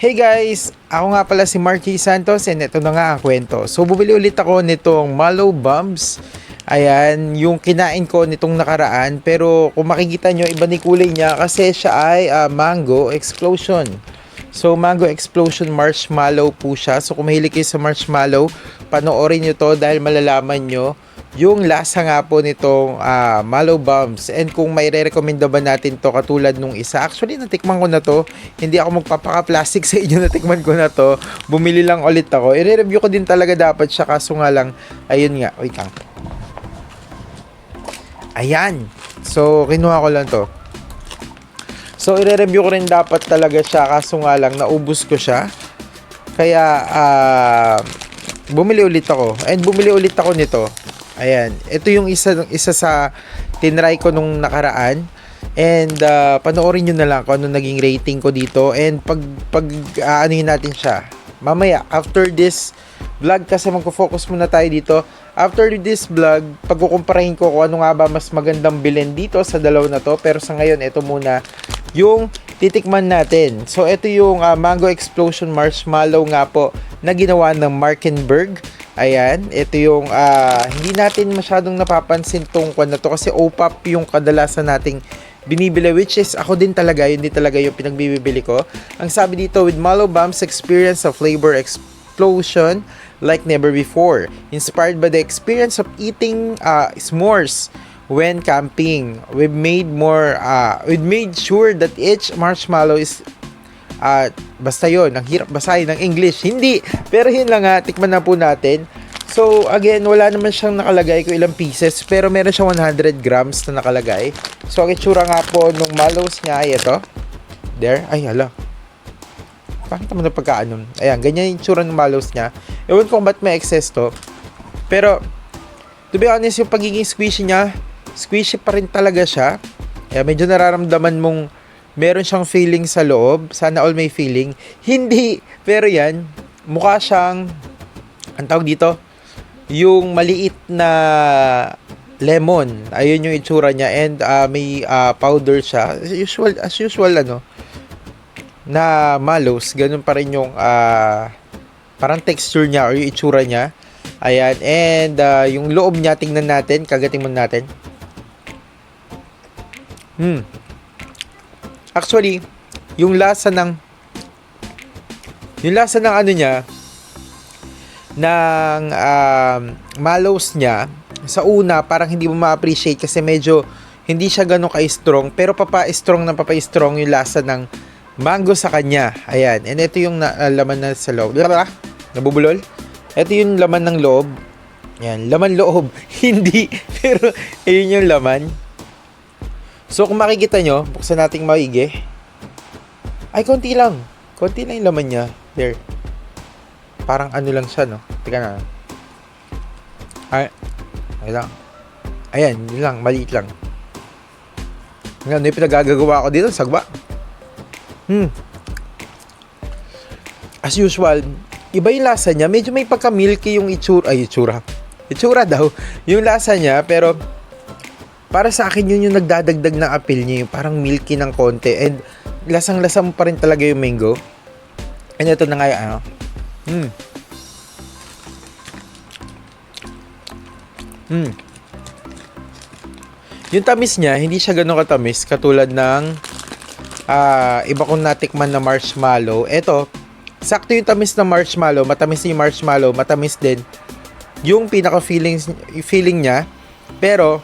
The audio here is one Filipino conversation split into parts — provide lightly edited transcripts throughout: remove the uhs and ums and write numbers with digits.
Hey guys! Ako nga pala si Marky Santos and ito na nga ang kwento. So bumili ulit ako nitong Mallow Bombs. Ayan, yung kinain ko nitong nakaraan. Pero kung makikita nyo, iba ni kulay niya kasi siya ay Mango Explosion. So Mango Explosion Marshmallow po siya. So kung mahilig kayo sa marshmallow, panoorin nyo to dahil malalaman nyo yung lasa nga po nitong Mallow Bombs. And kung may re-recommenda ba natin to katulad nung isa, actually natikman ko na to, hindi ako magpapaka-plastic sa inyo, natikman ko na to, bumili lang ulit ako, i-review ko din talaga dapat siya, kaso nga lang, ayun nga, wait lang, ayan, so kinuha ko lang to, so i-review ko rin dapat talaga siya, kaso nga lang naubos ko siya, kaya bumili ulit ako, and bumili ulit ako nito. Ayan, ito yung isa sa tinry ko nung nakaraan. And panoorin nyo na lang kung ano naging rating ko dito. And anuhin natin siya mamaya, after this vlog, kasi magpo-focus muna tayo dito. After this vlog, pagkukumparahin ko kung ano nga ba mas magandang bilhin dito sa dalawa na to. Pero sa ngayon, ito muna yung titikman natin. So, ito yung Mango Explosion Marshmallow nga po na ginawa ng Markenberg. Ayan, ito yung hindi natin masyadong napapansin tong kwan na to kasi OPAP yung kadalasan nating binibili, which is ako din talaga, yun din talaga yung pinagbibili ko. Ang sabi dito, with Mallow Bombs, experience a flavor explosion like never before. Inspired by the experience of eating s'mores when camping. We've made sure that each marshmallow is basta yun, ang hirap basahin ng English. Hindi, pero yun lang nga, tikman na po natin. So, again, wala naman siyang nakalagay kung ilang pieces, pero meron siyang 100 grams na nakalagay. So, ang itsura nga po nung mallows niya ay ito. There, ay hala. Bakit naman na pagkaanon? Ayan, ganyan yung itsura ng mallows niya. Ewan ko ba't may excess to. Pero, to be honest, yung pagiging squishy niya, squishy pa rin talaga siya. Ayan, medyo nararamdaman mong meron siyang feeling sa loob. Sana all may feeling. Hindi. Pero yan, mukha siyang, ang tawag dito, yung maliit na lemon. Ayun yung itsura niya. And may powder siya. As usual, na mallows. Ganun pa rin yung parang texture niya or yung itsura niya. Ayan. And yung loob niya, tingnan natin. Kagating mo natin. Actually, yung lasa ng ano niya, ng mallows niya, sa una parang hindi mo ma-appreciate kasi medyo hindi siya ganun ka-strong, pero papa-strong yung lasa ng mango sa kanya. Ayan, and ito yung laman na sa loob. Nabubulol? Ito yung laman ng loob. Ayan, laman loob. Hindi, pero ayun yung laman. So, kung makikita nyo, buksan nating maigi. Ay, konti lang. Konti lang yung laman niya. There. Parang ano lang siya, no? Teka na. Ay lang. Ayan, yun lang. Maliit lang. Ano yung pinagagagawa ko dito? Sagwa. As usual, iba yung lasa niya. Medyo may pagka-milky yung itsura. Ay, itsura. Itsura daw. Yung lasa niya, pero para sa akin yun yung nagdadagdag ng appeal niya, yung parang milky ng konti, and lasang-lasa mo pa rin talaga yung mango. And ito na nga yung yung tamis niya, hindi siya ganun katamis katulad ng iba kong natikman na marshmallow. Ito, sakto yung tamis ng marshmallow, matamis yung marshmallow, matamis din yung pinaka-feeling niya, pero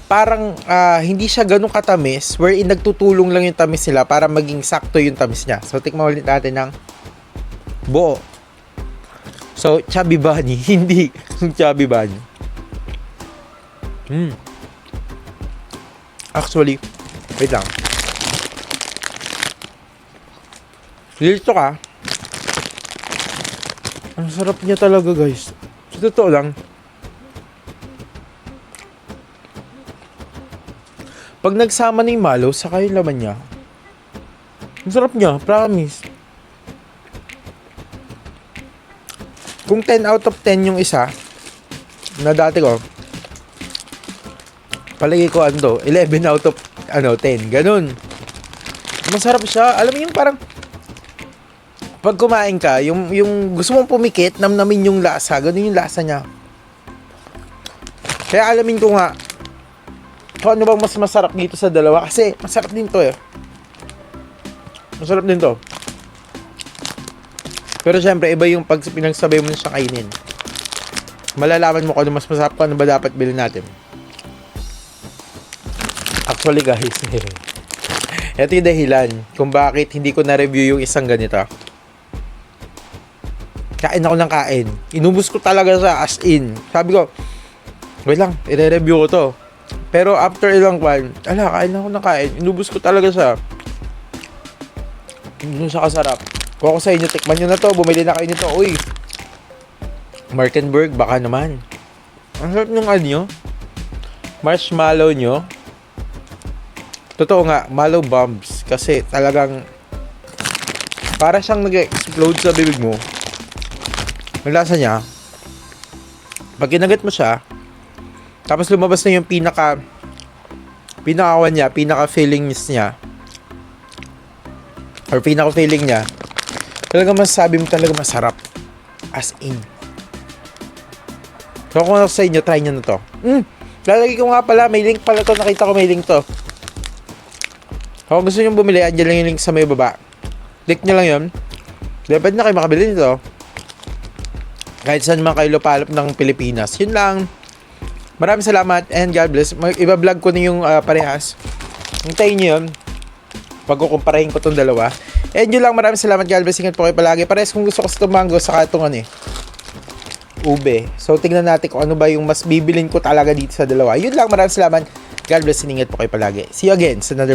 parang hindi siya ganun katamis, wherein nagtutulong lang yung tamis nila para maging sakto yung tamis niya. So, tikman ulit natin ng buo. So, Chubby Bunny. Hindi Chubby Bunny. Actually, wait lang. Dito ka. Ang sarap niya talaga, guys. Sa totoo lang, pag nagsama na yung mallow, saka yung laman niya, ang sarap niya, promise. Kung 10 out of 10 yung isa, na dati ko, palagi ko 11 out of 10, ganun. Masarap siya. Alam mo yung parang pag kumain ka, yung gusto mong pumikit, namnamin yung lasa, ganun yung lasa niya. Kaya alamin ko nga, kung ano bang mas masarap dito sa dalawa, kasi masarap din to eh. Masarap din to. Pero syempre, iba yung pag pinagsabay mo na siya kainin. Malalaman mo kung ano mas masarap, kung ano ba dapat bilhin natin. Actually guys, ito yung dahilan kung bakit hindi ko na-review yung isang ganito. Kain ako ng kain. Inubos ko talaga sa as in. Sabi ko, wait lang, i-review ko to. Pero after ilang kain ako ng kain. Inubos ko talaga siya. Hindi siya kasarap. Kung ako sa inyo, tikman nyo na to. Bumili na kayo nito. Uy, Markenberg, baka naman. Ang sarap ng ano, marshmallow nyo. Totoo nga, mallow bombs. Kasi talagang para siyang nag-explode sa bibig mo. Ang lasa niya, pag kinagat mo siya, tapos lumabas na yung pinaka-awan niya, pinaka-fillings niya, or pinaka-filling niya, talagang masasabi mo talaga masarap. As in. So kung ako sa inyo, try nyo na to. Lalagay ko nga pala, may link pala to, nakita ko may link to. Kung gusto nyo bumili, andyan lang yung link sa may baba. Click nyo lang yun. Pwede na kayo makabili nito. Kahit saan man kayo lupalop ng Pilipinas. Yun lang. Maraming salamat and God bless. Iba-vlog ko na yung parehas. Hintayin nyo yun. Pagkukumparahin ko tong dalawa. And yun lang, maraming salamat. God bless. Ingat po kayo palagi. Parehas kung gusto ko sa mango, saka itong ube. So, tingnan natin kung ano ba yung mas bibilin ko talaga dito sa dalawa. Yun lang, maraming salamat. God bless. Ingat po kayo palagi. See you again sa another vlog.